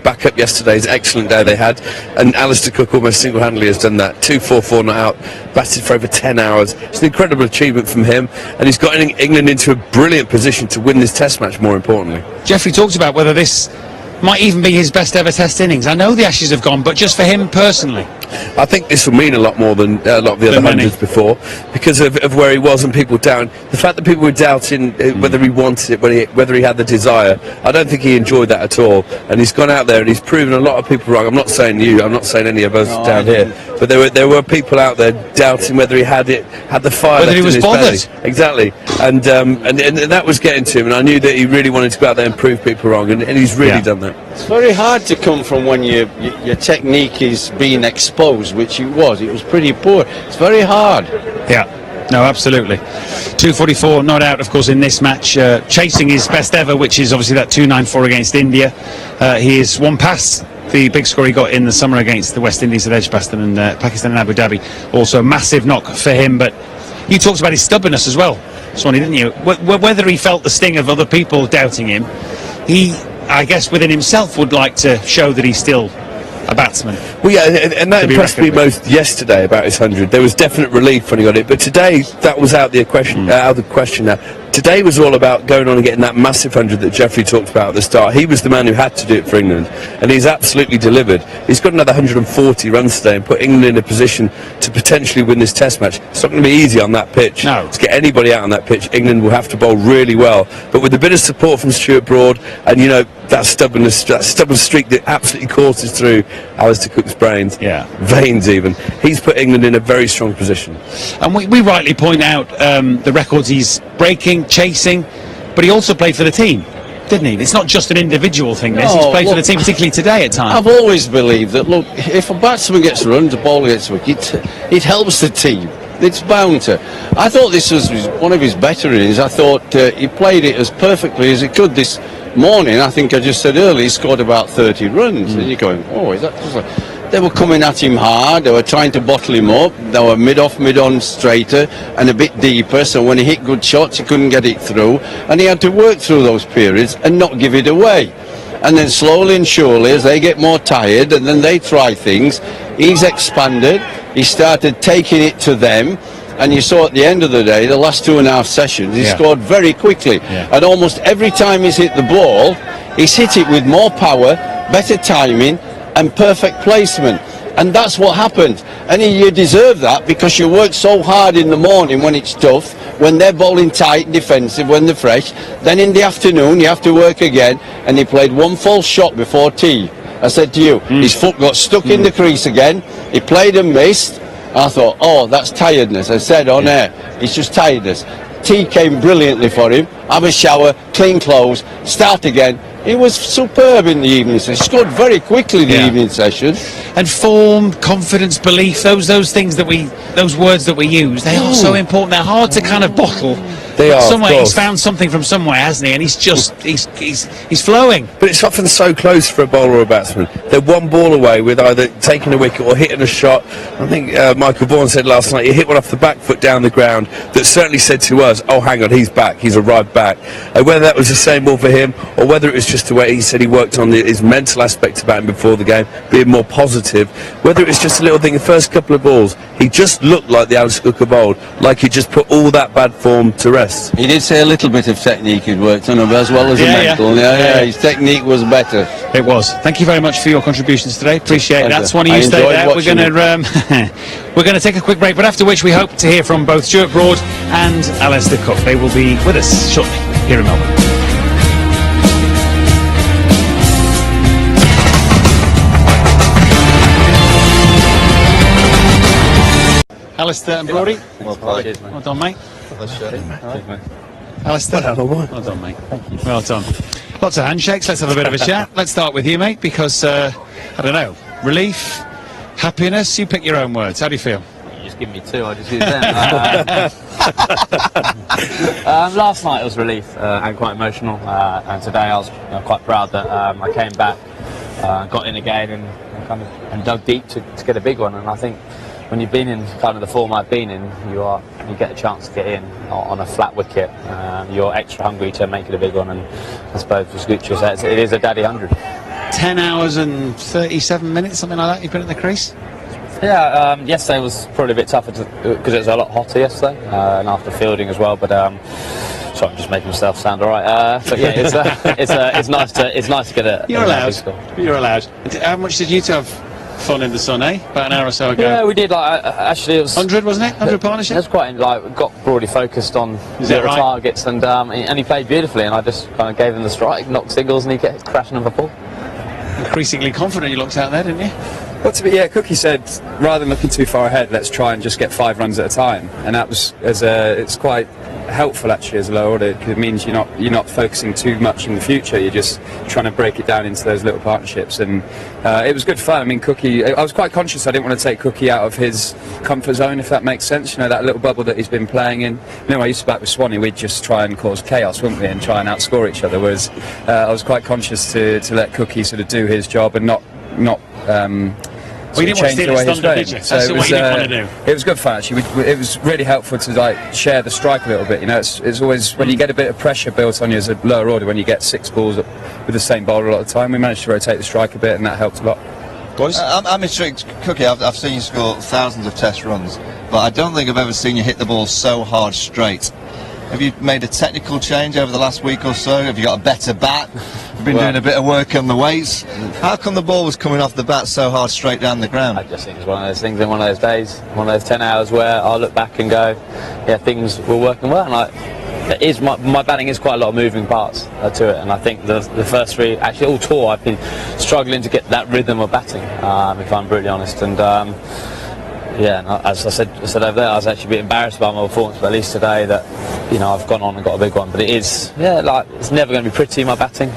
back up yesterday's excellent day they had, and Alistair Cook almost single-handedly has done that. 2-4-4 not out, batted for over 10 hours. It's an incredible achievement from him, and he's got England into a brilliant position to win this Test match, more importantly. Jeffrey talked about whether this might even be his best ever Test innings. I know the Ashes have gone, but just for him personally, I think this will mean a lot more than a lot of the other hundreds before, because of where he was and people down. The fact that people were doubting whether he wanted it, whether he had the desire, I don't think he enjoyed that at all. And he's gone out there and he's proven a lot of people wrong. I'm not saying you, I'm not saying any of us down here, but there were people out there doubting whether he had the fire, whether left he was in his bothered. belly. Exactly, and that was getting to him. And I knew that he really wanted to go out there and prove people wrong, and he's really done that. It's very hard to come from when your technique is being exposed, which it was pretty poor. It's very hard. Yeah, no, absolutely. 244 not out, of course, in this match, chasing his best ever, which is obviously that 294 against India. He is one past the big score he got in the summer against the West Indies at Edgbaston and Pakistan and Abu Dhabi. Also a massive knock for him, but you talked about his stubbornness as well, Swanee, didn't you? Whether he felt the sting of other people doubting him, he, I guess, within himself would like to show that he's still a batsman. Well, yeah, and that impressed me most yesterday about his 100. There was definite relief when he got it, but today that was out of the question now. Today was all about going on and getting that massive 100 that Jeffrey talked about at the start. He was the man who had to do it for England, and he's absolutely delivered. He's got another 140 runs today and put England in a position to potentially win this Test match. It's not going to be easy on that pitch. No. To get anybody out on that pitch, England will have to bowl really well. But with a bit of support from Stuart Broad and, that stubborn streak that absolutely courses through Alistair Cook's veins even, he's put England in a very strong position. And we rightly point out the records he's breaking, chasing, but he also played for the team, didn't he? It's not just an individual thing, this. He's played for the team, particularly today at times. I've always believed that, look, if a batsman gets runs, a bowler gets wicket, it helps the team. It's bound to. I thought this was one of his better innings. I thought he played it as perfectly as he could this morning. I think I just said earlier he scored about 30 runs. And you're going, oh, is that just like... They were coming at him hard, they were trying to bottle him up, they were mid-off, mid-on straighter and a bit deeper, so when he hit good shots he couldn't get it through, and he had to work through those periods and not give it away. And then slowly and surely, as they get more tired and then they try things, he's expanded, he started taking it to them, and you saw at the end of the day, the last 2.5 sessions, he scored very quickly. And almost every time he's hit the ball, he's hit it with more power, better timing, and perfect placement. And that's what happened. And you deserve that because you work so hard in the morning when it's tough, when they're bowling tight, defensive, when they're fresh. Then in the afternoon, you have to work again. And he played one false shot before tea. I said to you, his foot got stuck in the crease again. He played and missed. I thought, oh, that's tiredness. I said on air, it's just tiredness. Tea came brilliantly for him. Have a shower, clean clothes, start again. He was superb in the evening session. He scored very quickly in the evening session. And form, confidence, belief, those things those words that we use, they are so important. They're hard to kind of bottle. They are. Somewhere he's found something from somewhere, hasn't he? And he's flowing. But it's often so close for a bowler or a batsman. They're one ball away with either taking a wicket or hitting a shot. I think Michael Vaughan said last night he hit one off the back foot down the ground that certainly said to us, oh, hang on, he's back, he's arrived back. Whether that was the same ball for him or whether it was just the way he said he worked on his mental aspect about him before the game, being more positive, whether it was just a little thing, the first couple of balls, he just looked like the Alistair Cook of old, like he just put all that bad form to rest. He did say a little bit of technique he'd worked on, as well as the mental. His technique was better. It was. Thank you very much for your contributions today. Appreciate it. That's one of you stay there. We're going to take a quick break, but after which we hope to hear from both Stuart Broad and Alistair Cook. They will be with us shortly here in Melbourne. Alistair and Brody. Well played. Well done, mate. Alistair, well done, mate. Thank you. Well done. Lots of handshakes. Let's have a bit of a chat. Let's start with you, mate, because I don't know, relief, happiness. You pick your own words. How do you feel? You just give me two. I just use them. Last night it was relief and quite emotional, and today I was quite proud that I came back, got in again, and dug deep to get a big one. And I think when you've been in kind of the form I've been in, you get a chance to get in on a flat wicket. You're extra hungry to make it a big one, and I suppose as Gucci says, it is a daddy 100. 10 hours and 37 minutes, something like that, you've been at the crease? Yeah, yesterday was probably a bit tougher because it was a lot hotter yesterday, and after fielding as well. But sorry, I'm just making myself sound all right. But yeah, it's nice to get a. You're allowed. You're allowed. How much did you two have fun in the sun, eh? About an hour or so ago. Yeah, we did. Like actually, it was 100, wasn't it? 100 partnership. It was quite like got broadly focused on zero targets, and he played beautifully, and I just kind of gave him the strike, knocked singles, and he kept crashing on the ball. Increasingly confident you looked out there, didn't you? Well, Cookie said, rather than looking too far ahead, let's try and just get 5 runs at a time, and that was it's quite helpful actually as a low order, because it means you're not focusing too much in the future. You're just trying to break it down into those little partnerships, and it was good fun. I mean, Cookie, I was quite conscious I didn't want to take Cookie out of his comfort zone, if that makes sense. You know, that little bubble that he's been playing in. You know, I used to bat with Swanee, we'd just try and cause chaos, wouldn't we, and try and outscore each other. Whereas I was quite conscious to let Cookie sort of do his job and not. Well, you didn't want to steal his thunder, did you? That's what you didn't want to do. It was good fun actually. It was really helpful to like share the strike a little bit. You know, it's always when you get a bit of pressure built on you as a lower order, when you get 6 balls with the same bowler a lot of the time. We managed to rotate the strike a bit, and that helped a lot. Boys, I'm intrigued, Cookie. I've seen you score thousands of Test runs, but I don't think I've ever seen you hit the ball so hard straight. Have you made a technical change over the last week or so? Have you got a better bat? You've been doing a bit of work on the weights. How come the ball was coming off the bat so hard straight down the ground? I just think it's one of those things in one of those days, one of those 10 hours where I'll look back and go, yeah, things were working well. And my batting is quite a lot of moving parts to it, and I think the first 3, actually all tour, I've been struggling to get that rhythm of batting, if I'm brutally honest. And yeah, and as I said over there, I was actually a bit embarrassed by my performance, but at least today that, you know, I've gone on and got a big one. But it is, yeah, like it's never going to be pretty, my batting,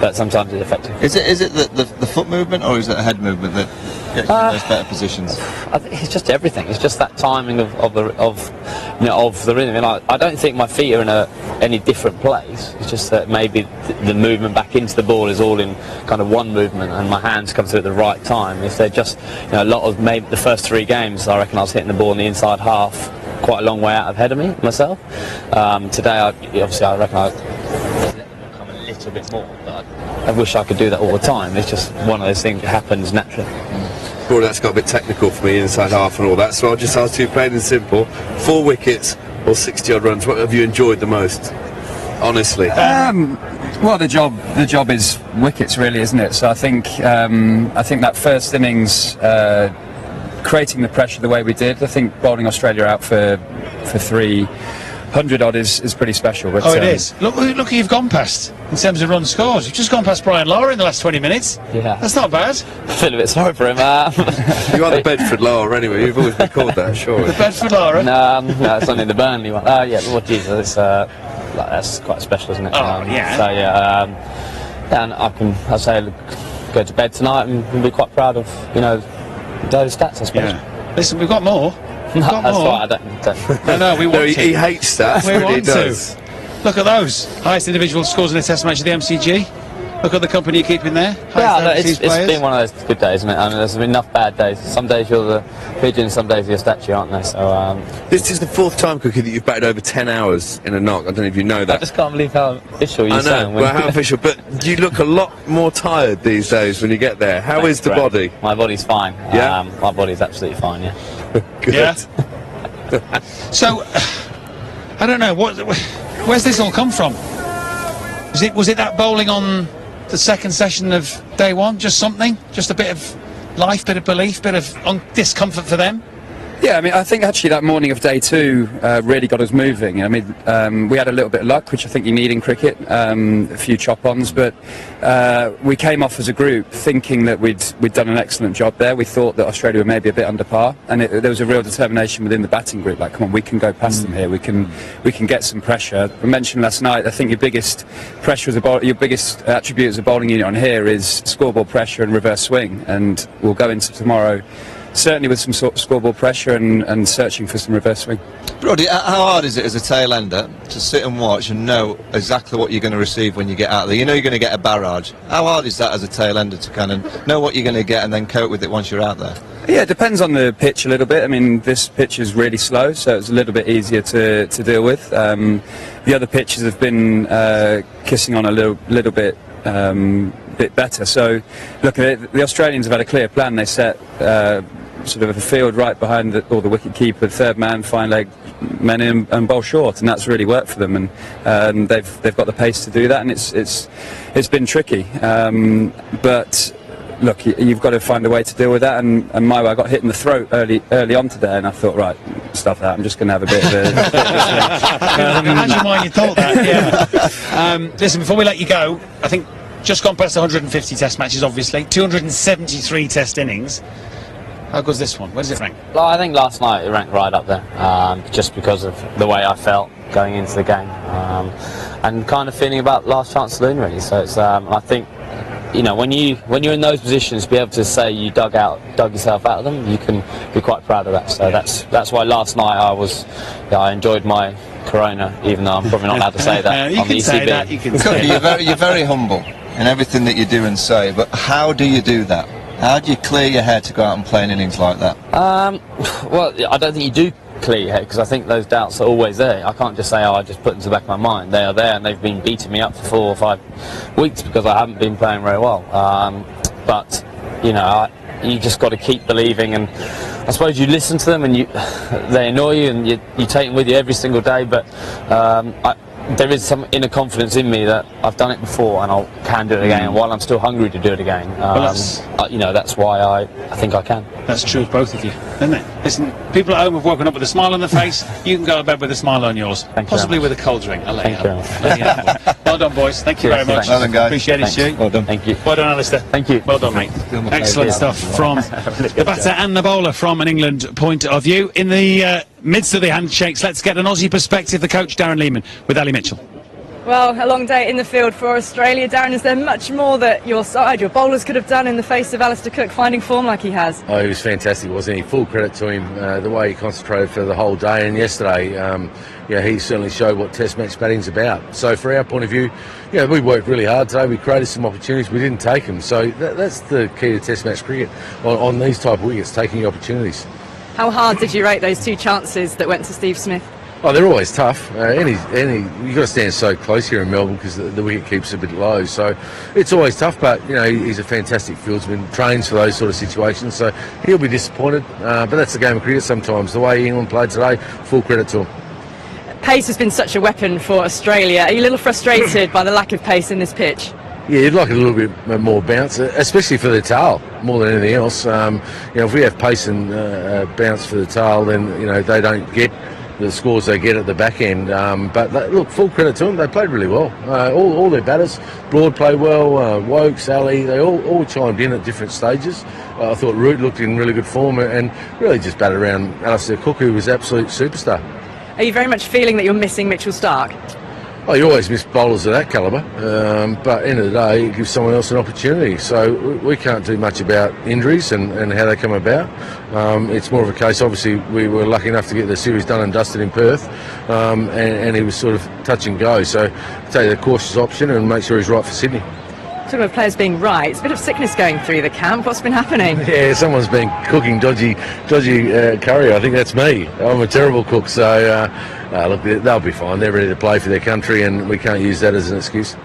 but sometimes it's effective. Is it the foot movement, or is it a head movement that gets you in those better positions? I think it's just everything. It's just that timing of the rhythm. And I don't think my feet are in any different place. It's just that maybe the movement back into the ball is all in kind of one movement, and my hands come through at the right time. If they're just, you know, a lot of maybe the first 3 games, I reckon I was hitting the ball in the inside half, quite a long way out ahead of me myself. Today, I reckon I come a little bit more. But I wish I could do that all the time. It's just one of those things that happens naturally. Well, that's got a bit technical for me, inside half and all that, so I'll just ask you plain and simple, 4 wickets or 60 odd runs, what have you enjoyed the most, honestly? Well, the job is wickets, really, isn't it? So I think that first innings, creating the pressure the way we did, I think bowling Australia out for 300 odd is pretty special. But, it is. Look who you've gone past in terms of run scores. You've just gone past Brian Lara in the last 20 minutes. Yeah. That's not bad. I feel a bit sorry for him. You are the Bedford Lara anyway, you've always been called that, sure. The Bedford Lara? No, it's only the Burnley one. Yeah, well, Jesus, that's quite special, isn't it? Oh, yeah. So, yeah, and I'll say, go to bed tonight and be quite proud of, you know, those stats, I suppose. Yeah. Listen, we've got more. That's why I don't. No, we want to. He hates stats, We but he want does. to. Look at those. Highest individual scores in a test match of the MCG. Look at the company you're keeping there. Yeah, it's been one of those good days, isn't it? I mean, there's been enough bad days. Some days you're the pigeon, some days you're a statue, aren't they? So, This is the 4th time, Cookie, that you've batted over 10 hours in a knock. I don't know if you know that. I just can't believe how official you sound. Well, how official, but you look a lot more tired these days when you get there. How is the body? My body's fine. Yeah? My body's absolutely fine, yeah. Good. Yeah. So, I don't know, where's this all come from? Was it that bowling on the second session of day 1? Just something? Just a bit of life, bit of belief, bit of discomfort for them? Yeah, I mean, I think actually that morning of day 2 really got us moving. I mean, we had a little bit of luck, which I think you need in cricket, a few chop-ons, but we came off as a group thinking that we'd done an excellent job there. We thought that Australia were maybe a bit under par, and there was a real determination within the batting group, like, come on, we can go past them here, we can get some pressure. I mentioned last night, I think your biggest pressure as a bowler, your biggest attribute as a bowling unit on here is scoreboard pressure and reverse swing, and we'll go into tomorrow certainly with some sort of scoreboard pressure and searching for some reverse swing. Brody, how hard is it as a tail ender to sit and watch and know exactly what you're going to receive when you get out there? You know you're going to get a barrage. How hard is that as a tail ender to kind of know what you're going to get and then cope with it once you're out there? Yeah, it depends on the pitch a little bit. I mean, this pitch is really slow, so it's a little bit easier to deal with. The other pitches have been kissing on a little bit bit better. So, look, the Australians have had a clear plan. They set sort of a field right behind the wicket keeper, third man, fine leg men in and bowl short, and that's really worked for them. And they've got the pace to do that, and it's been tricky. But look, you've got to find a way to deal with that. And my way, I got hit in the throat early on today, and I thought, right, stuff that. I'm just going to have a bit of a. Imagine why you thought that. Yeah. Listen, before we let you go, I think just gone past 150 Test matches, obviously 273 Test innings. How good's this one? Where does it rank? Well, I think last night it ranked right up there, just because of the way I felt going into the game, and kind of feeling about last chance saloon really. So it's, I think, you know, when you're in those positions, to be able to say you dug yourself out of them, you can be quite proud of that. So that's why last night I enjoyed my Corona, even though I'm probably not allowed to say that you on can the say ECB. that. You can say You're very humble in everything that you do and say, but how do you do that? How do you clear your head to go out and play an innings like that? Well, I don't think you do clear your head, because I think those doubts are always there. I can't just say, oh, I just put them to the back of my mind. They are there, and they've been beating me up for 4 or 5 weeks because I haven't been playing very well. But, you know, you just got to keep believing, and I suppose you listen to them and they annoy you, and you take them with you every single day. But there is some inner confidence in me that I've done it before and I can do it again. And while I'm still hungry to do it again, you know, that's why I think I can. That's true of both of you, isn't it? Listen, people at home have woken up with a smile on their face. You can go to bed with a smile on yours, possibly with a cold drink. I'll let you know. Well done, boys. Thank you very much. Well done, guys. Appreciate it, Stu. Well done. Thank you. Well done, Alistair. Thank you. Well done, mate. Excellent stuff from the batter and the bowler from an England point of view. In the midst of the handshakes, let's get an Aussie perspective. The coach, Darren Lehman, with Ali Mitchell. Well, a long day in the field for Australia. Darren, is there much more that your bowlers could have done in the face of Alistair Cook finding form like he has? Oh, he was fantastic, wasn't he? Full credit to him, the way he concentrated for the whole day. And yesterday, he certainly showed what Test match batting's about. So for our point of view, we worked really hard today. We created some opportunities. We didn't take them. So that's the key to Test match cricket on these type of wickets, taking opportunities. How hard did you rate those 2 chances that went to Steve Smith? Oh, they're always tough. You've got to stand so close here in Melbourne because the wicket keeps a bit low. So it's always tough, but, he's a fantastic fieldsman, trains for those sort of situations. So he'll be disappointed, but that's the game of cricket sometimes. The way England played today, full credit to him. Pace has been such a weapon for Australia. Are you a little frustrated by the lack of pace in this pitch? Yeah, you'd like a little bit more bounce, especially for the tail, more than anything else. If we have pace and bounce for the tail, then, they don't get the scores they get at the back end. But look, full credit to them. They played really well. All their batters, Broad played well, Wokes, Ali, they all chimed in at different stages. I thought Root looked in really good form and really just batted around Alistair Cook, who was absolute superstar. Are you very much feeling that you're missing Mitchell Starc? Oh, you always miss bowlers of that calibre, but end of the day, it gives someone else an opportunity. So we can't do much about injuries and how they come about. It's more of a case, obviously, we were lucky enough to get the series done and dusted in Perth, and he was sort of touch and go. So take the cautious option and make sure he's right for Sydney. Talking about players being right, it's a bit of sickness going through the camp. What's been happening? Yeah, someone's been cooking dodgy curry. I think that's me. I'm a terrible cook, so look, they'll be fine. They're ready to play for their country, and we can't use that as an excuse.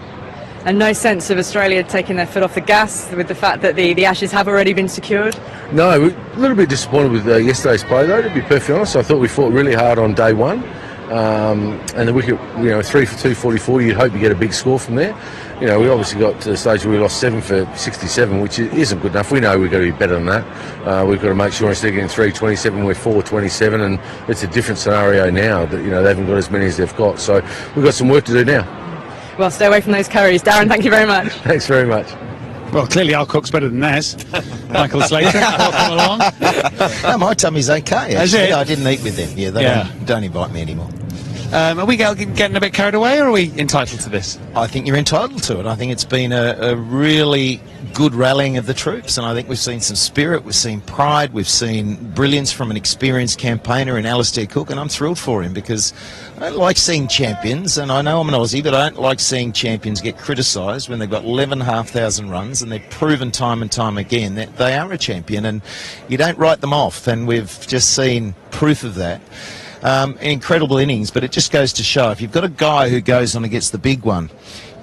And no sense of Australia taking their foot off the gas with the fact that the Ashes have already been secured? No, we're a little bit disappointed with yesterday's play, though, to be perfectly honest. I thought we fought really hard on day one. And the wicket, 3 for 244, you'd hope you get a big score from there. We obviously got to the stage where we lost 7 for 67, which isn't good enough. We know we've got to be better than that. We've got to make sure instead of getting 327, we're 427, and it's a different scenario now that, they haven't got as many as they've got. So we've got some work to do now. Well, stay away from those curries. Darren, thank you very much. Thanks very much. Well, clearly our cook's better than theirs. Michael Slater, welcome along. No, my tummy's okay, actually. I didn't eat with them. Yeah, they don't invite me anymore. Are we getting a bit carried away, or are we entitled to this? I think you're entitled to it. I think it's been a really good rallying of the troops, and I think we've seen some spirit, we've seen pride, we've seen brilliance from an experienced campaigner in Alistair Cook, and I'm thrilled for him because I don't like seeing champions, and I know I'm an Aussie, but I don't like seeing champions get criticised when they've got 11,500 runs and they've proven time and time again that they are a champion, and you don't write them off, and we've just seen proof of that. Incredible innings, but it just goes to show if you've got a guy who goes on and gets the big one,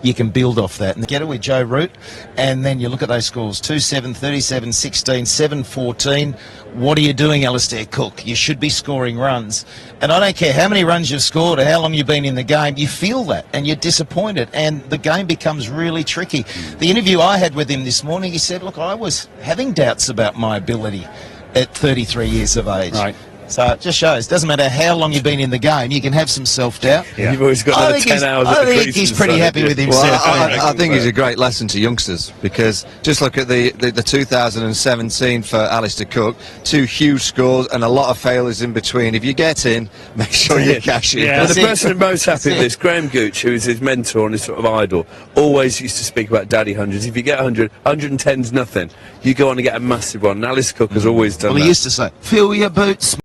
you can build off that. And get it with Joe Root, and then you look at those scores, 2-7, 37, 16, 7, 14. What are you doing, Alistair Cook? You should be scoring runs. And I don't care how many runs you've scored or how long you've been in the game, you feel that and you're disappointed, and the game becomes really tricky. The interview I had with him this morning, he said, look, I was having doubts about my ability at 33 years of age. Right. So it just shows, doesn't matter how long you've been in the game, you can have some self-doubt. Yeah. You've always got another 10 hours I at the think crease he's and pretty stuff, happy yeah. with himself. Well, I think it's a great lesson to youngsters, because just look at the 2017 for Alistair Cook, 2 huge scores and a lot of failures in between. If you get in, make sure you cash in. Yeah. Well, the person I'm most happy with this, Graham Gooch, who is his mentor and his sort of idol, always used to speak about daddy hundreds. If you get 100, 110's nothing. You go on and get a massive one. And Alistair Cook has always done Well, that. he used to say, fill your boots.